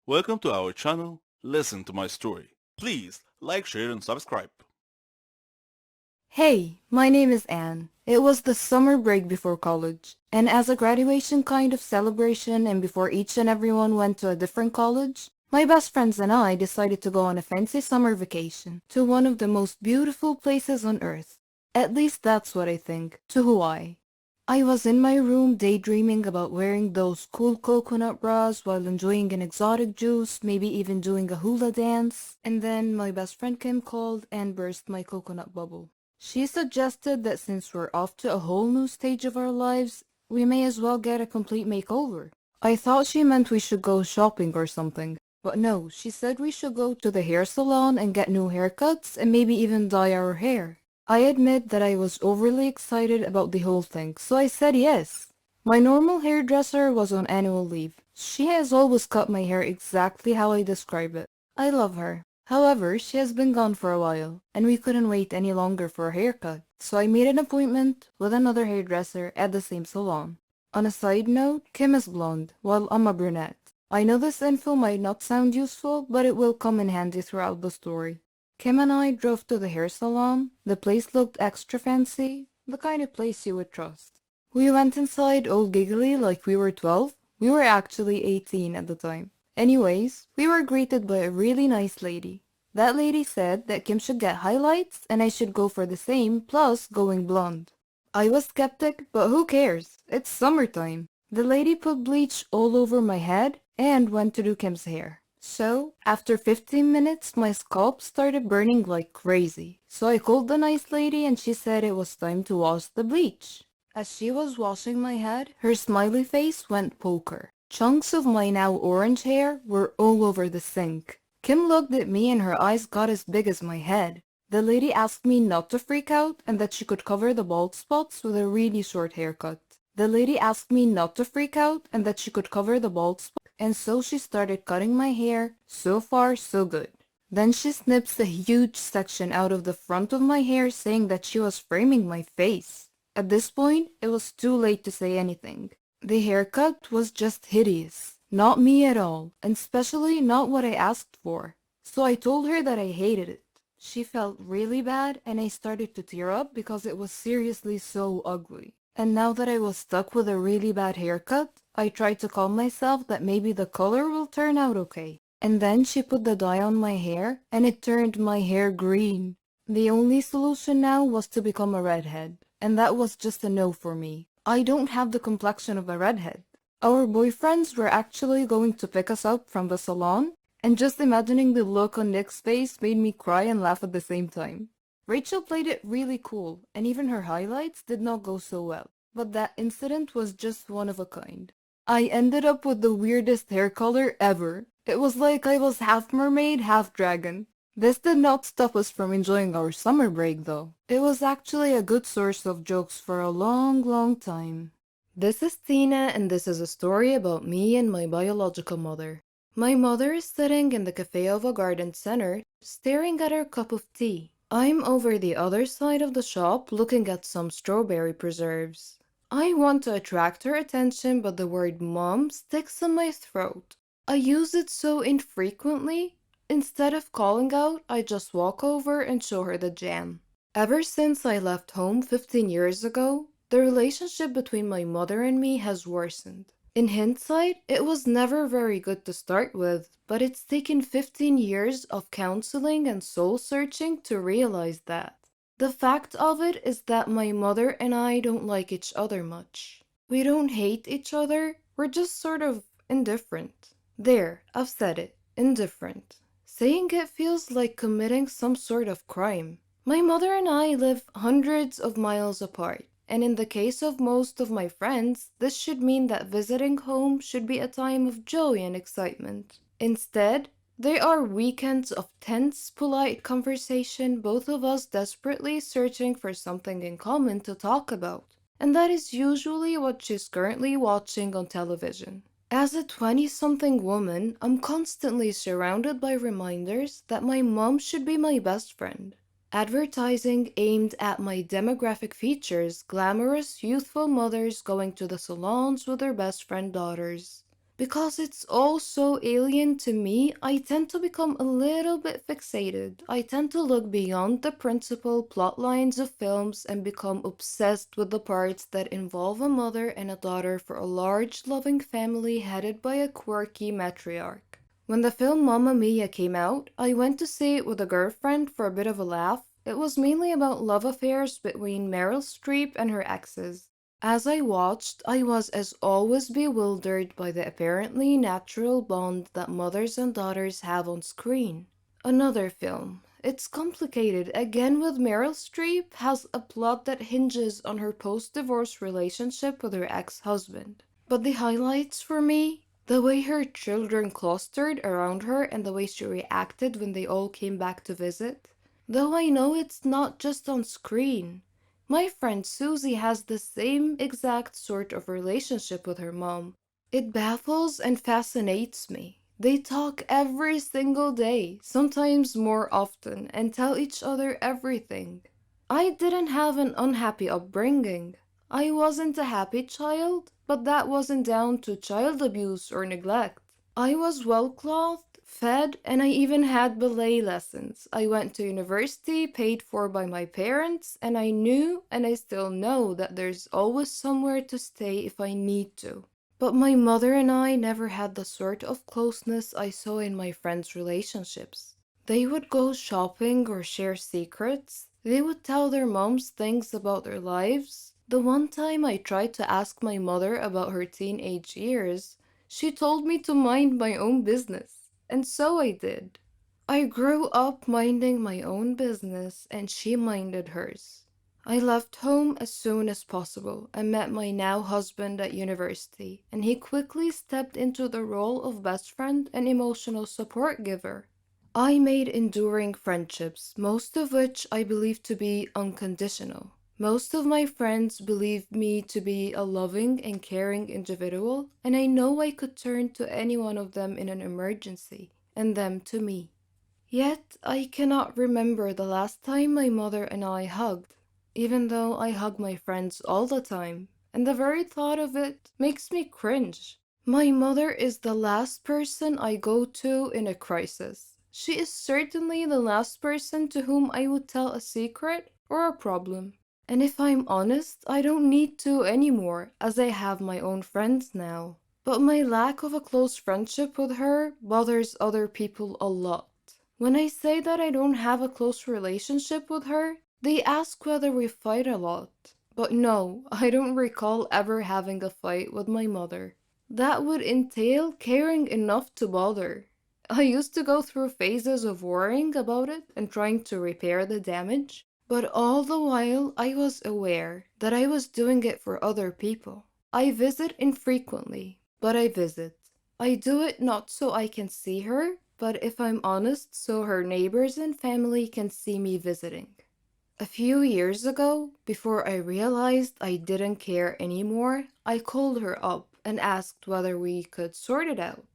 Welcome to our channel, Listen to My Story. Please like, share and subscribe. Hey, my name is Anne. It was the summer break before college, and as a graduation kind of celebration and before each and everyone went to a different college, my best friends and I decided to go on a fancy summer vacation to one of the most beautiful places on earth. At least that's what I think, to Hawaii. I was in my room daydreaming about wearing those cool coconut bras while enjoying an exotic juice, maybe even doing a hula dance, and then my best friend Kim called and burst my coconut bubble. She suggested that since we're off to a whole new stage of our lives, we may as well get a complete makeover. I thought she meant we should go shopping or something, but no, she said we should go to the hair salon and get new haircuts and maybe even dye our hair. I admit that I was overly excited about the whole thing, so I said yes. My normal hairdresser was on annual leave. She has always cut my hair exactly how I describe it. I love her. However, she has been gone for a while, and we couldn't wait any longer for a haircut, so I made an appointment with another hairdresser at the same salon. On a side note, Kim is blonde, while I'm a brunette. I know this info might not sound useful, but it will come in handy throughout the story. Kim and I drove to the hair salon. The place looked extra fancy, the kind of place you would trust. We went inside all giggly like we were 12. We were actually 18 at the time. Anyways, we were greeted by a really nice lady. That lady said that Kim should get highlights and I should go for the same, plus going blonde. I was skeptic, but who cares? It's summertime. The lady put bleach all over my head and went to do Kim's hair. So, after 15 minutes, my scalp started burning like crazy. So I called the nice lady and she said it was time to wash the bleach. As she was washing my head, her smiley face went poker. Chunks of my now orange hair were all over the sink. Kim looked at me and her eyes got as big as my head. The lady asked me not to freak out and that she could cover the bald spots with a really short haircut. The lady asked me not to freak out and that she could cover the bald spots, and so she started cutting my hair. So far, so good. Then she snips a huge section out of the front of my hair saying that she was framing my face. At this point, it was too late to say anything. The haircut was just hideous. Not me at all, and especially not what I asked for. So I told her that I hated it. She felt really bad and I started to tear up because it was seriously so ugly. And now that I was stuck with a really bad haircut, I tried to calm myself that maybe the color will turn out okay. And then she put the dye on my hair and it turned my hair green. The only solution now was to become a redhead, and that was just a no for me. I don't have the complexion of a redhead. Our boyfriends were actually going to pick us up from the salon, and just imagining the look on Nick's face made me cry and laugh at the same time. Rachel played it really cool, and even her highlights did not go so well. But that incident was just one of a kind. I ended up with the weirdest hair color ever. It was like I was half mermaid, half dragon. This did not stop us from enjoying our summer break though. It was actually a good source of jokes for a long time. This is Tina and this is a story about me and my biological mother. My mother is sitting in the cafe of a garden center, staring at her cup of tea. I'm over the other side of the shop looking at some strawberry preserves. I want to attract her attention, but the word mom sticks in my throat. I use it so infrequently. Instead of calling out, I just walk over and show her the jam. Ever since I left home 15 years ago, the relationship between my mother and me has worsened. In hindsight, it was never very good to start with, but it's taken 15 years of counseling and soul searching to realize that. The fact of it is that my mother and I don't like each other much. We don't hate each other, we're just sort of indifferent. There, I've said it, indifferent. Saying it feels like committing some sort of crime. My mother and I live hundreds of miles apart, and in the case of most of my friends, this should mean that visiting home should be a time of joy and excitement. Instead, they are weekends of tense, polite conversation, both of us desperately searching for something in common to talk about. And that is usually what she's currently watching on television. As a 20-something woman, I'm constantly surrounded by reminders that my mom should be my best friend. Advertising aimed at my demographic features glamorous, youthful mothers going to the salons with their best friend daughters. Because it's all so alien to me, I tend to become a little bit fixated. I tend to look beyond the principal plot lines of films and become obsessed with the parts that involve a mother and a daughter for a large, loving family headed by a quirky matriarch. When the film Mamma Mia came out, I went to see it with a girlfriend for a bit of a laugh. It was mainly about love affairs between Meryl Streep and her exes. As I watched, I was as always bewildered by the apparently natural bond that mothers and daughters have on screen. Another film. It's complicated, again with Meryl Streep, has a plot that hinges on her post-divorce relationship with her ex-husband. But the highlights for me? The way her children clustered around her and the way she reacted when they all came back to visit. Though I know it's not just on screen. My friend Susie has the same exact sort of relationship with her mom. It baffles and fascinates me. They talk every single day, sometimes more often, and tell each other everything. I didn't have an unhappy upbringing. I wasn't a happy child, but that wasn't down to child abuse or neglect. I was well clothed, fed, and I even had ballet lessons. I went to university paid for by my parents, and I knew, and I still know, that there's always somewhere to stay if I need to. But my mother and I never had the sort of closeness I saw in my friends' relationships. They would go shopping or share secrets. They would tell their moms things about their lives. The one time I tried to ask my mother about her teenage years, she told me to mind my own business, and so I did. I grew up minding my own business, and she minded hers. I left home as soon as possible and met my now husband at university, and he quickly stepped into the role of best friend and emotional support giver. I made enduring friendships, most of which I believe to be unconditional. Most of my friends believe me to be a loving and caring individual, and I know I could turn to any one of them in an emergency, and them to me. Yet, I cannot remember the last time my mother and I hugged, even though I hug my friends all the time, and the very thought of it makes me cringe. My mother is the last person I go to in a crisis. She is certainly the last person to whom I would tell a secret or a problem. And if I'm honest, I don't need to anymore, as I have my own friends now. But my lack of a close friendship with her bothers other people a lot. When I say that I don't have a close relationship with her, they ask whether we fight a lot. But no, I don't recall ever having a fight with my mother. That would entail caring enough to bother. I used to go through phases of worrying about it and trying to repair the damage. But all the while, I was aware that I was doing it for other people. I visit infrequently, but I visit. I do it not so I can see her, but if I'm honest, so her neighbors and family can see me visiting. A few years ago, before I realized I didn't care anymore, I called her up and asked whether we could sort it out.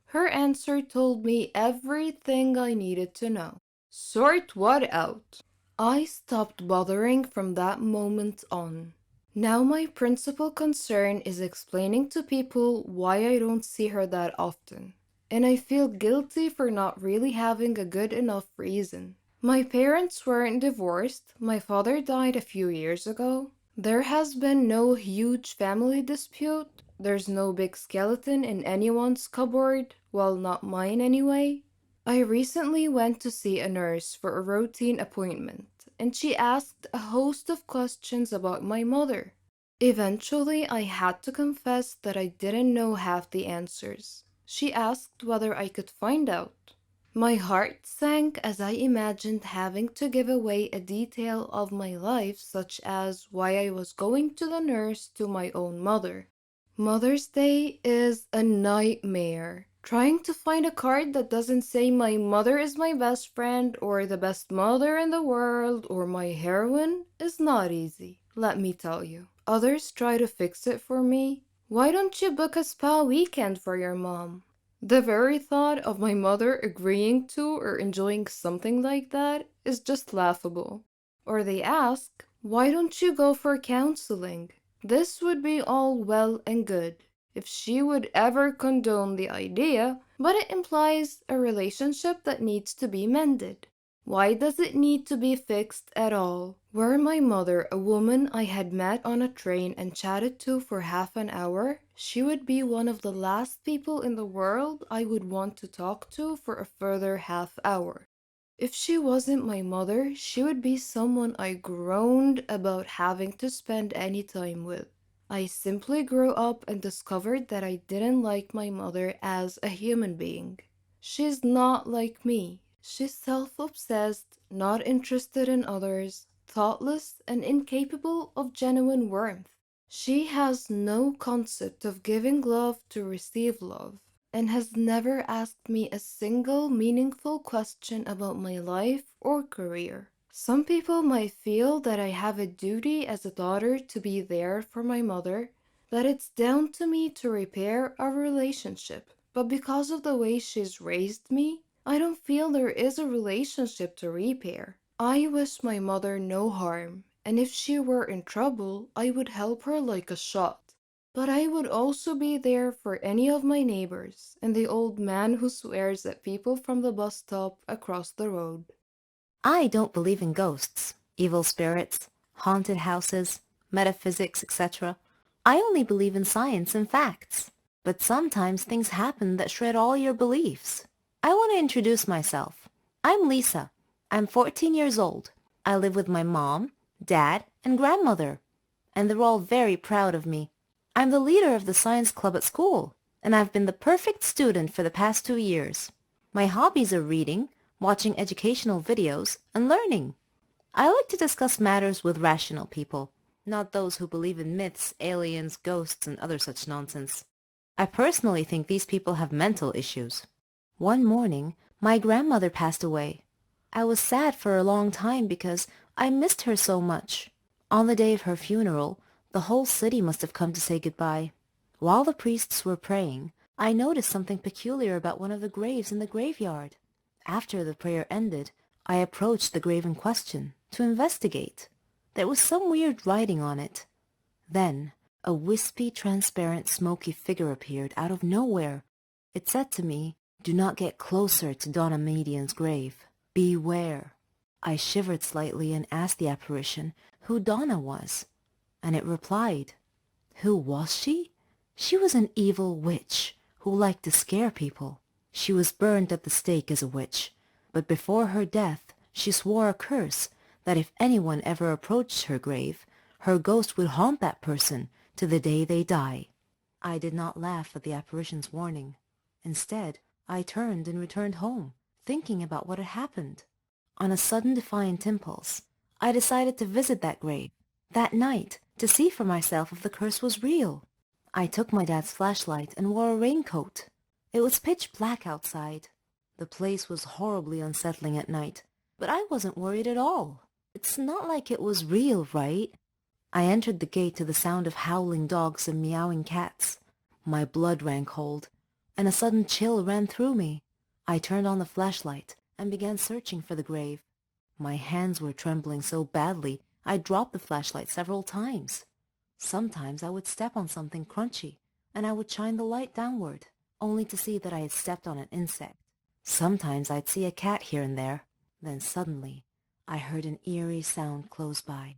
Her answer told me everything I needed to know. Sort what out? I stopped bothering from that moment on. Now my principal concern is explaining to people why I don't see her that often. And I feel guilty for not really having a good enough reason. My parents weren't divorced. My father died a few years ago. There has been no huge family dispute. There's no big skeleton in anyone's cupboard, well, not mine anyway. I recently went to see a nurse for a routine appointment, and she asked a host of questions about my mother. Eventually, I had to confess that I didn't know half the answers. She asked whether I could find out. My heart sank as I imagined having to give away a detail of my life, such as why I was going to the nurse to my own mother. Mother's Day is a nightmare. Trying to find a card that doesn't say my mother is my best friend or the best mother in the world or my heroine is not easy, let me tell you. Others try to fix it for me. Why don't you book a spa weekend for your mom? The very thought of my mother agreeing to or enjoying something like that is just laughable. Or they ask, why don't you go for counseling? This would be all well and good. if she would ever condone the idea, but it implies a relationship that needs to be mended. Why does it need to be fixed at all? Were my mother a woman I had met on a train and chatted to for half an hour, she would be one of the last people in the world I would want to talk to for a further half hour. If she wasn't my mother, she would be someone I groaned about having to spend any time with. I simply grew up and discovered that I didn't like my mother as a human being. She's not like me. She's self-obsessed, not interested in others, thoughtless, and incapable of genuine warmth. She has no concept of giving love to receive love, and has never asked me a single meaningful question about my life or career. Some people might feel that I have a duty as a daughter to be there for my mother, that it's down to me to repair our relationship. But because of the way she's raised me, I don't feel there is a relationship to repair. I wish my mother no harm, and if she were in trouble, I would help her like a shot. But I would also be there for any of my neighbors and the old man who swears at people from the bus stop across the road. I don't believe in ghosts, evil spirits, haunted houses, metaphysics, etc. I only believe in science and facts. But sometimes things happen that shred all your beliefs. I want to introduce myself. I'm Lisa. I'm 14 years old. I live with my mom, dad, and grandmother, and they're all very proud of me. I'm the leader of the science club at school, and I've been the perfect student for the past 2 years. My hobbies are reading, watching educational videos, and learning. I like to discuss matters with rational people, not those who believe in myths, aliens, ghosts, and other such nonsense. I personally think these people have mental issues. One morning, my grandmother passed away. I was sad for a long time because I missed her so much. On the day of her funeral, the whole city must have come to say goodbye. While the priests were praying, I noticed something peculiar about one of the graves in the graveyard. After the prayer ended, I approached the grave in question to investigate. There was some weird writing on it. Then, a wispy, transparent, smoky figure appeared out of nowhere. It said to me, "Do not get closer to Donna Median's grave. Beware." I shivered slightly and asked the apparition who Donna was, and it replied. Who was she? She was an evil witch who liked to scare people. She was burned at the stake as a witch, but before her death she swore a curse that if anyone ever approached her grave, her ghost would haunt that person to the day they die. I did not laugh at the apparition's warning. Instead, I turned and returned home, thinking about what had happened. On a sudden defiant impulse, I decided to visit that grave that night to see for myself if the curse was real. I took my dad's flashlight and wore a raincoat. It was pitch black outside. The place was horribly unsettling at night, but I wasn't worried at all. It's not like it was real, right? I entered the gate to the sound of howling dogs and meowing cats. My blood ran cold, and a sudden chill ran through me. I turned on the flashlight and began searching for the grave. My hands were trembling so badly I dropped the flashlight several times. Sometimes I would step on something crunchy, and I would shine the light downward, only to see that I had stepped on an insect. Sometimes I'd see a cat here and there. Then suddenly, I heard an eerie sound close by.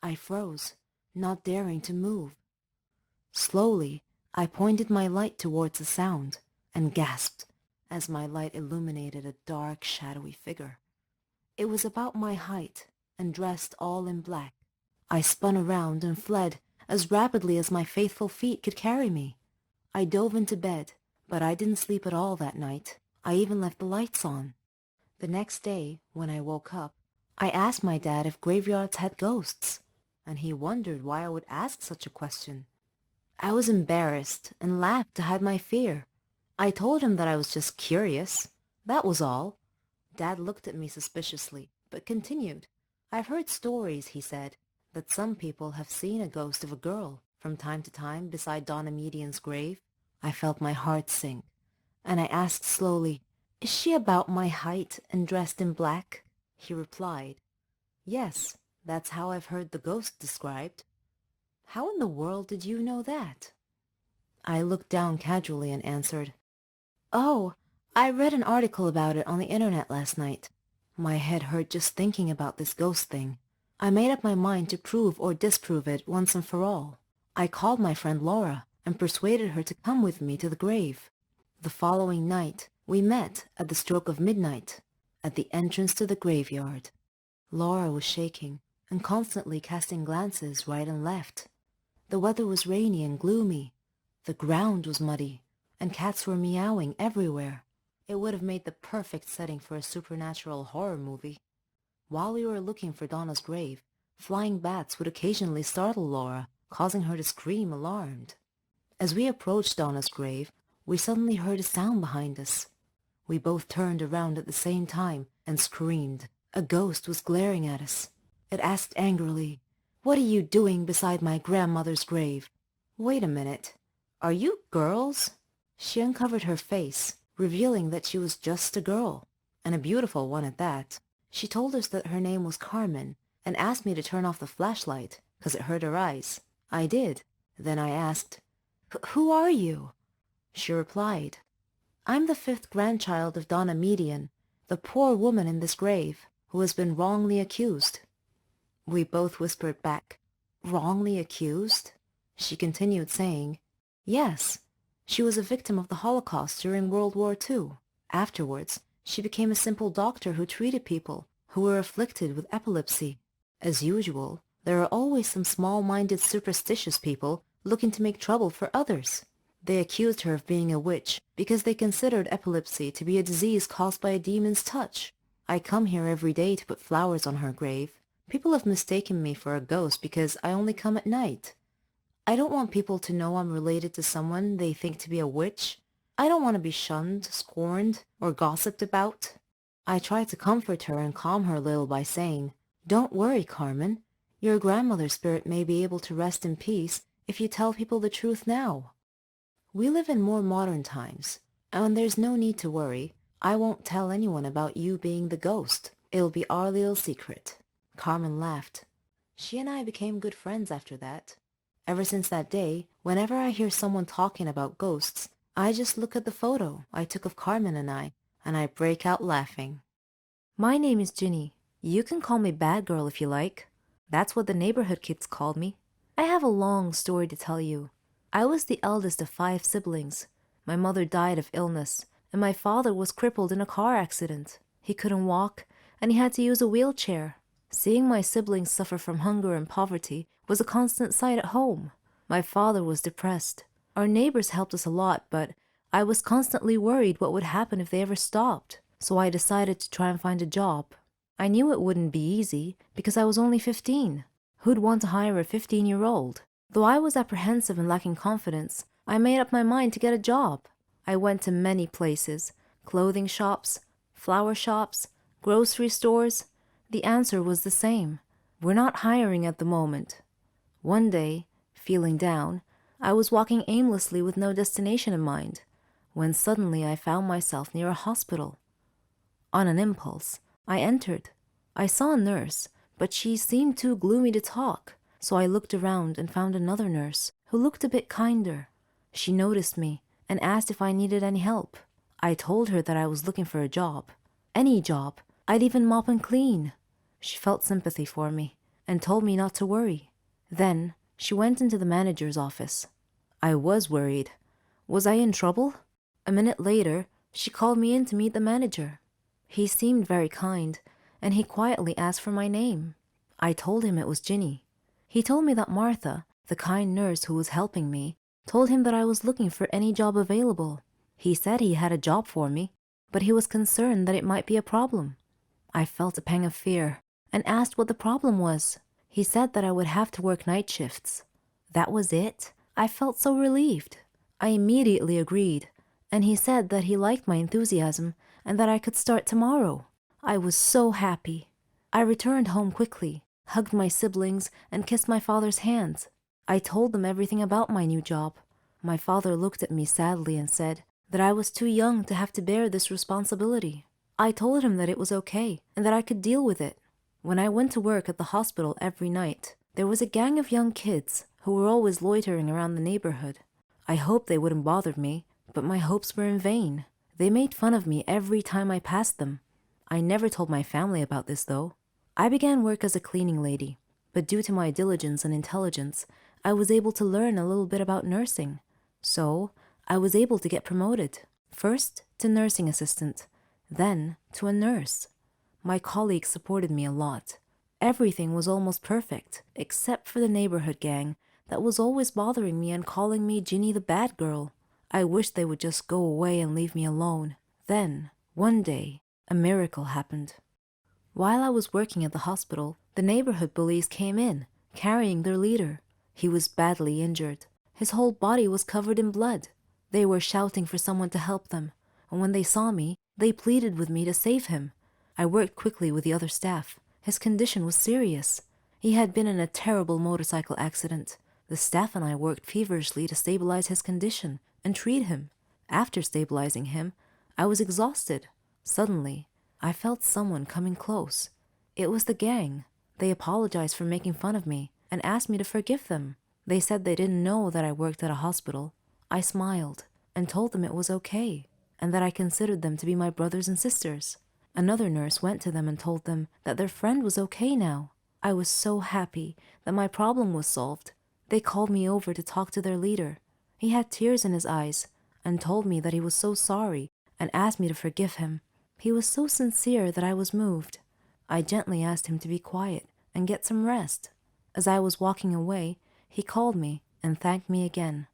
I froze, not daring to move. Slowly, I pointed my light towards the sound, and gasped as my light illuminated a dark, shadowy figure. It was about my height, and dressed all in black. I spun around and fled as rapidly as my faithful feet could carry me. I dove into bed, but I didn't sleep at all that night. I even left the lights on. The next day, when I woke up, I asked my dad if graveyards had ghosts, and he wondered why I would ask such a question. I was embarrassed and laughed to hide my fear. I told him that I was just curious. That was all. Dad looked at me suspiciously, but continued. I've heard stories, he said, that some people have seen a ghost of a girl from time to time beside Donna Median's grave. I felt my heart sink, and I asked slowly, "Is she about my height and dressed in black?" He replied, "Yes, that's how I've heard the ghost described." "How in the world did you know that?" I looked down casually and answered, "Oh, I read an article about it on the internet last night." My head hurt just thinking about this ghost thing. I made up my mind to prove or disprove it once and for all. I called my friend Laura and persuaded her to come with me to the grave. The following night, we met at the stroke of midnight at the entrance to the graveyard. Laura was shaking and constantly casting glances right and left. The weather was rainy and gloomy. The ground was muddy, and cats were meowing everywhere. It would have made the perfect setting for a supernatural horror movie. While we were looking for Donna's grave, flying bats would occasionally startle Laura, causing her to scream alarmed. As we approached Donna's grave, we suddenly heard a sound behind us. We both turned around at the same time and screamed. A ghost was glaring at us. It asked angrily, "What are you doing beside my grandmother's grave?" "Wait a minute. Are you girls?" She uncovered her face, revealing that she was just a girl, and a beautiful one at that. She told us that her name was Carmen, and asked me to turn off the flashlight, 'cause it hurt her eyes. I did. Then I asked, "Who are you?" She replied, "I'm the 5th grandchild of Donna Median, the poor woman in this grave, who has been wrongly accused." We both whispered back, "Wrongly accused?" She continued saying, "Yes, she was a victim of the Holocaust during World War II. Afterwards, she became a simple doctor who treated people who were afflicted with epilepsy. As usual, there are always some small-minded superstitious people looking to make trouble for others. They accused her of being a witch because they considered epilepsy to be a disease caused by a demon's touch. I come here every day to put flowers on her grave. People have mistaken me for a ghost because I only come at night. I don't want people to know I'm related to someone they think to be a witch. I don't want to be shunned, scorned, or gossiped about." I tried to comfort her and calm her a little by saying, "Don't worry, Carmen. Your grandmother's spirit may be able to rest in peace if you tell people the truth now. We live in more modern times, and there's no need to worry. I won't tell anyone about you being the ghost. It'll be our little secret." Carmen laughed. She and I became good friends after that. Ever since that day, whenever I hear someone talking about ghosts, I just look at the photo I took of Carmen and I break out laughing. My name is Ginny. You can call me Bad Girl if you like. That's what the neighborhood kids called me. I have a long story to tell you. I was the eldest of 5 siblings. My mother died of illness, and my father was crippled in a car accident. He couldn't walk, and he had to use a wheelchair. Seeing my siblings suffer from hunger and poverty was a constant sight at home. My father was depressed. Our neighbors helped us a lot, but I was constantly worried what would happen if they ever stopped, so I decided to try and find a job. I knew it wouldn't be easy because I was only 15. Who'd want to hire a 15-year-old? Though I was apprehensive and lacking confidence, I made up my mind to get a job. I went to many places: clothing shops, flower shops, grocery stores. The answer was the same: "We're not hiring at the moment." One day, feeling down, I was walking aimlessly with no destination in mind, when suddenly I found myself near a hospital. On an impulse, I entered. I saw a nurse, but she seemed too gloomy to talk, so I looked around and found another nurse who looked a bit kinder. She noticed me and asked if I needed any help. I told her that I was looking for a job. Any job. I'd even mop and clean. She felt sympathy for me and told me not to worry. Then she went into the manager's office. I was worried. Was I in trouble? A minute later, she called me in to meet the manager. He seemed very kind, and he quietly asked for my name. I told him it was Ginny. He told me that Martha, the kind nurse who was helping me, told him that I was looking for any job available. He said he had a job for me, but he was concerned that it might be a problem. I felt a pang of fear and asked what the problem was. He said that I would have to work night shifts. That was it? I felt so relieved. I immediately agreed, and he said that he liked my enthusiasm and that I could start tomorrow. I was so happy. I returned home quickly, hugged my siblings, and kissed my father's hands. I told them everything about my new job. My father looked at me sadly and said that I was too young to have to bear this responsibility. I told him that it was okay and that I could deal with it. When I went to work at the hospital every night, there was a gang of young kids who were always loitering around the neighborhood. I hoped they wouldn't bother me, but my hopes were in vain. They made fun of me every time I passed them. I never told my family about this, though. I began work as a cleaning lady, but due to my diligence and intelligence, I was able to learn a little bit about nursing. So, I was able to get promoted, first to nursing assistant, then to a nurse. My colleagues supported me a lot. Everything was almost perfect, except for the neighborhood gang that was always bothering me and calling me Ginny the bad girl. I wished they would just go away and leave me alone. Then, one day, a miracle happened. While I was working at the hospital, the neighborhood bullies came in, carrying their leader. He was badly injured. His whole body was covered in blood. They were shouting for someone to help them, and when they saw me, they pleaded with me to save him. I worked quickly with the other staff. His condition was serious. He had been in a terrible motorcycle accident. The staff and I worked feverishly to stabilize his condition and treat him. After stabilizing him, I was exhausted. Suddenly, I felt someone coming close. It was the gang. They apologized for making fun of me and asked me to forgive them. They said they didn't know that I worked at a hospital. I smiled and told them it was okay and that I considered them to be my brothers and sisters. Another nurse went to them and told them that their friend was okay now. I was so happy that my problem was solved. They called me over to talk to their leader. He had tears in his eyes and told me that he was so sorry and asked me to forgive him. He was so sincere that I was moved. I gently asked him to be quiet and get some rest. As I was walking away, he called me and thanked me again.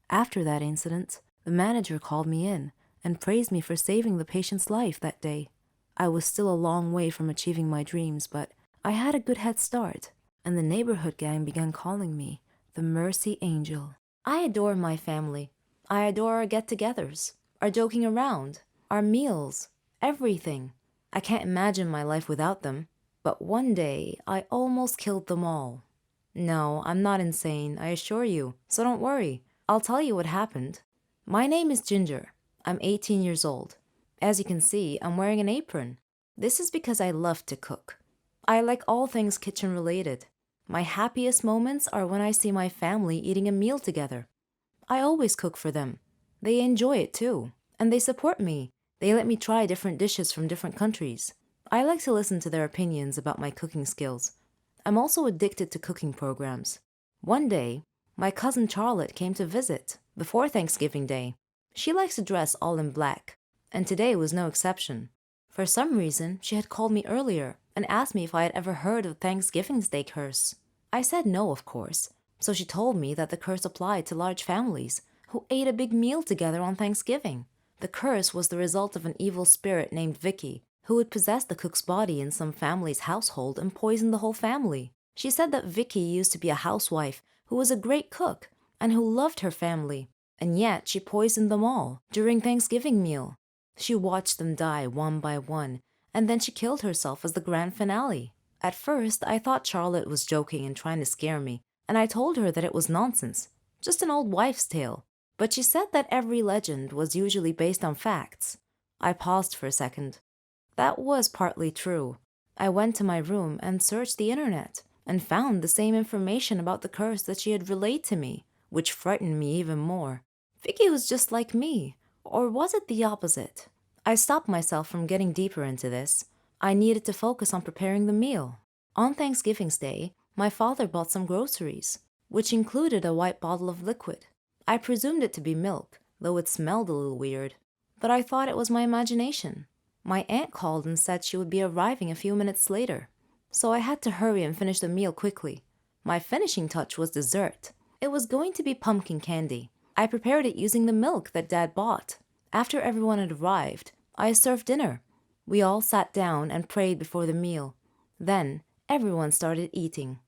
After that incident, the manager called me in and praised me for saving the patient's life that day. I was still a long way from achieving my dreams, but I had a good head start, and the neighborhood gang began calling me the Mercy Angel. I adore my family. I adore our get-togethers, our joking around, our meals, everything. I can't imagine my life without them, but one day I almost killed them all. No, I'm not insane, I assure you, so don't worry. I'll tell you what happened. My name is Ginger. I'm 18 years old. As you can see, I'm wearing an apron. This is because I love to cook. I like all things kitchen related. My happiest moments are when I see my family eating a meal together. I always cook for them. They enjoy it too, and they support me. They let me try different dishes from different countries. I like to listen to their opinions about my cooking skills. I'm also addicted to cooking programs. One day, my cousin Charlotte came to visit before Thanksgiving Day. She likes to dress all in black, and today was no exception. For some reason, she had called me earlier and asked me if I had ever heard of Thanksgiving Day curse. I said no, of course, so she told me that the curse applied to large families who ate a big meal together on Thanksgiving. The curse was the result of an evil spirit named 𝑵𝑬𝑾, who would possess the cook's body in some family's household and poison the whole family. She said that 𝑵𝑬𝑾 used to be a housewife who was a great cook and who loved her family, and yet she poisoned them all during Thanksgiving meal. She watched them die one by one, and then she killed herself as the grand finale. At first, I thought Charlotte was joking and trying to scare me, and I told her that it was nonsense, just an old wives' tale. But she said that every legend was usually based on facts. I paused for a second. That was partly true. I went to my room and searched the internet and found the same information about the curse that she had relayed to me, which frightened me even more. 𝑵𝑬𝑾 was just like me, or was it the opposite? I stopped myself from getting deeper into this. I needed to focus on preparing the meal. On Thanksgiving Day, my father bought some groceries, which included a white bottle of liquid. I presumed it to be milk, though it smelled a little weird, but I thought it was my imagination. My aunt called and said she would be arriving a few minutes later, so I had to hurry and finish the meal quickly. My finishing touch was dessert. It was going to be pumpkin candy. I prepared it using the milk that Dad bought. After everyone had arrived, I served dinner. We all sat down and prayed before the meal. Then, everyone started eating.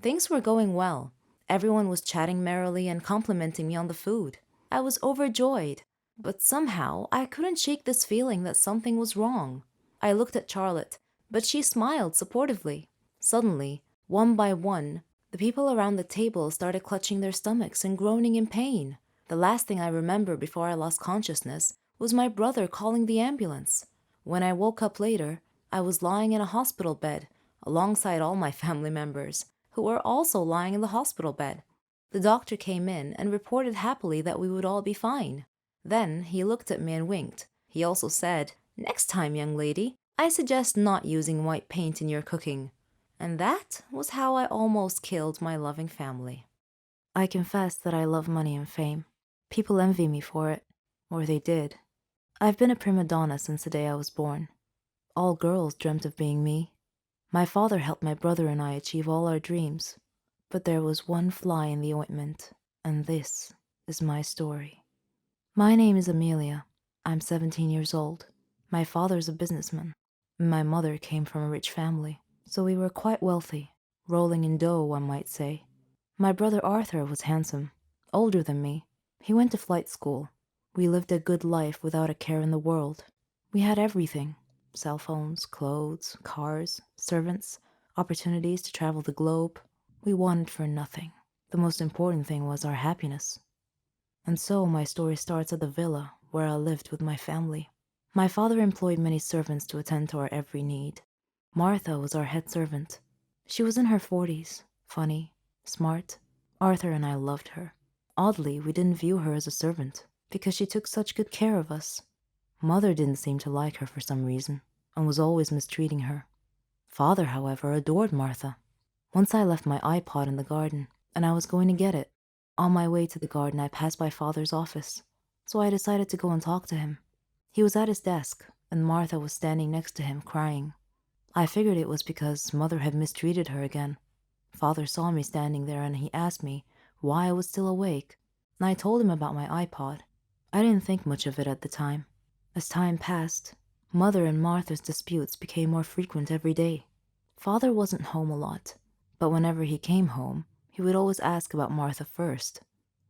Things were going well. Everyone was chatting merrily and complimenting me on the food. I was overjoyed, but somehow I couldn't shake this feeling that something was wrong. I looked at Charlotte, but she smiled supportively. Suddenly, one by one, the people around the table started clutching their stomachs and groaning in pain. The last thing I remember before I lost consciousness was my brother calling the ambulance. When I woke up later, I was lying in a hospital bed alongside all my family members, who were also lying in the hospital bed. The doctor came in and reported happily that we would all be fine. Then he looked at me and winked. He also said, "Next time, young lady, I suggest not using white paint in your cooking." And that was how I almost killed my loving family. I confess that I love money and fame. People envy me for it, or they did. I've been a prima donna since the day I was born. All girls dreamt of being me. My father helped my brother and I achieve all our dreams. But there was one fly in the ointment, and this is my story. My name is Amelia. I'm 17 years old. My father's a businessman. My mother came from a rich family, so we were quite wealthy, rolling in dough, one might say. My brother Arthur was handsome, older than me. He went to flight school. We lived a good life without a care in the world. We had everything: cell phones, clothes, cars, servants, opportunities to travel the globe. We wanted for nothing. The most important thing was our happiness. And so my story starts at the villa where I lived with my family. My father employed many servants to attend to our every need. Martha was our head servant. She was in her 40s, funny, smart. Arthur and I loved her. Oddly, we didn't view her as a servant because she took such good care of us. Mother didn't seem to like her for some reason and was always mistreating her. Father, however, adored Martha. Once I left my iPod in the garden, and I was going to get it. On my way to the garden, I passed by Father's office, so I decided to go and talk to him. He was at his desk, and Martha was standing next to him, crying. I figured it was because Mother had mistreated her again. Father saw me standing there, and he asked me why I was still awake, and I told him about my iPod. I didn't think much of it at the time. As time passed, Mother and Martha's disputes became more frequent every day. Father wasn't home a lot, but whenever he came home, he would always ask about Martha first.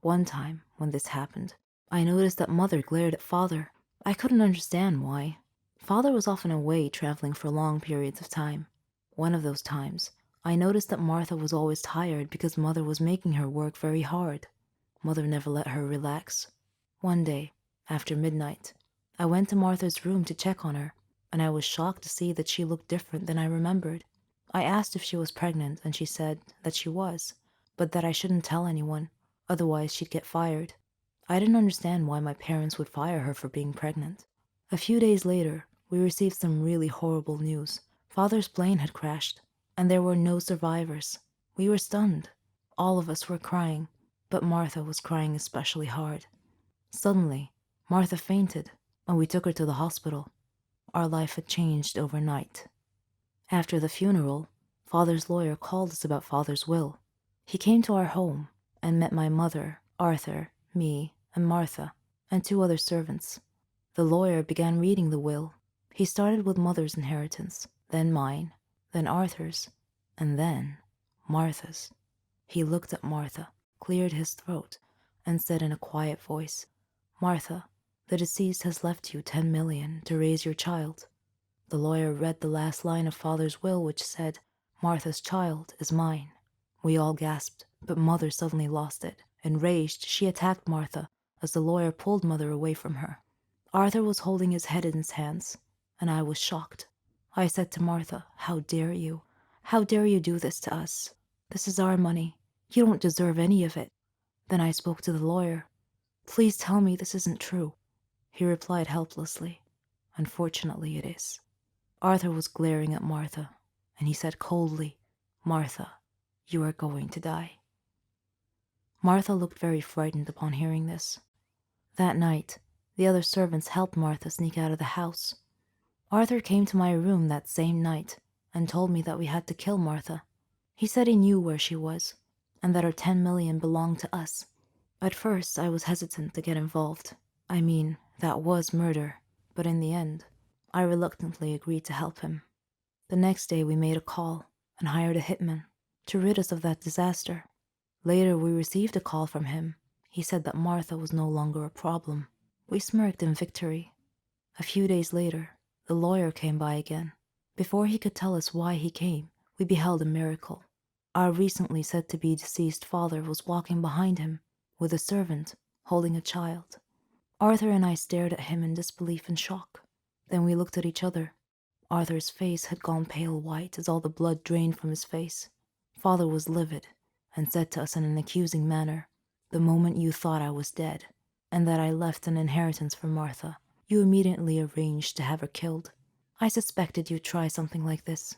One time, when this happened, I noticed that Mother glared at Father. I couldn't understand why. Father was often away traveling for long periods of time. One of those times, I noticed that Martha was always tired because Mother was making her work very hard. Mother never let her relax. One day, after midnight, I went to Martha's room to check on her, and I was shocked to see that she looked different than I remembered. I asked if she was pregnant, and she said that she was, but that I shouldn't tell anyone, otherwise she'd get fired. I didn't understand why my parents would fire her for being pregnant. A few days later, we received some really horrible news. Father's plane had crashed, and there were no survivors. We were stunned. All of us were crying, but Martha was crying especially hard. Suddenly, Martha fainted, and we took her to the hospital. Our life had changed overnight. After the funeral, Father's lawyer called us about Father's will. He came to our home and met my mother, Arthur, me, and Martha, and 2 other servants. The lawyer began reading the will. He started with Mother's inheritance, then mine, then Arthur's, and then Martha's. He looked at Martha, cleared his throat, and said in a quiet voice, "Martha, the deceased has left you 10 million to raise your child." The lawyer read the last line of Father's will, which said, "Martha's child is mine." We all gasped, but Mother suddenly lost it. Enraged, she attacked Martha as the lawyer pulled Mother away from her. Arthur was holding his head in his hands, and I was shocked. I said to Martha, "How dare you? How dare you do this to us? This is our money. You don't deserve any of it." Then I spoke to the lawyer. "Please tell me this isn't true." He replied helplessly, "Unfortunately, it is." Arthur was glaring at Martha, and he said coldly, "Martha, you are going to die." Martha looked very frightened upon hearing this. That night, the other servants helped Martha sneak out of the house. Arthur came to my room that same night and told me that we had to kill Martha. He said he knew where she was, and that her 10 million belonged to us. At first, I was hesitant to get involved. I mean, that was murder, but in the end, I reluctantly agreed to help him. The next day we made a call and hired a hitman to rid us of that disaster. Later we received a call from him. He said that Martha was no longer a problem. We smirked in victory. A few days later, the lawyer came by again. Before he could tell us why he came, we beheld a miracle. Our recently said-to-be deceased father was walking behind him with a servant holding a child. Arthur and I stared at him in disbelief and shock. Then we looked at each other. Arthur's face had gone pale white as all the blood drained from his face. Father was livid, and said to us in an accusing manner, "The moment you thought I was dead, and that I left an inheritance for Martha, you immediately arranged to have her killed. I suspected you'd try something like this.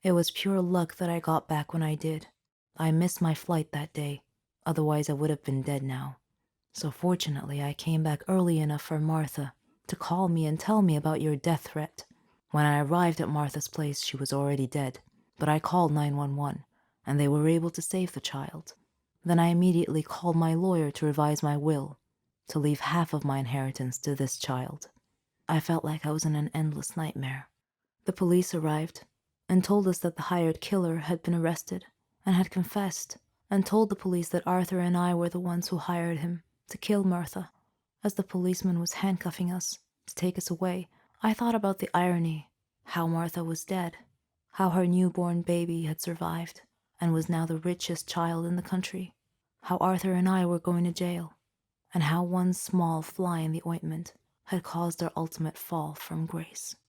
It was pure luck that I got back when I did. I missed my flight that day, otherwise I would have been dead now. So fortunately I came back early enough for Martha to call me and tell me about your death threat. When I arrived at Martha's place, she was already dead, but I called 911, and they were able to save the child. Then I immediately called my lawyer to revise my will, to leave half of my inheritance to this child. I felt like I was in an endless nightmare. The police arrived and told us that the hired killer had been arrested and had confessed, and told the police that Arthur and I were the ones who hired him to kill Martha. As the policeman was handcuffing us to take us away, I thought about the irony, how Martha was dead, how her newborn baby had survived and was now the richest child in the country, how Arthur and I were going to jail, and how one small fly in the ointment had caused our ultimate fall from grace.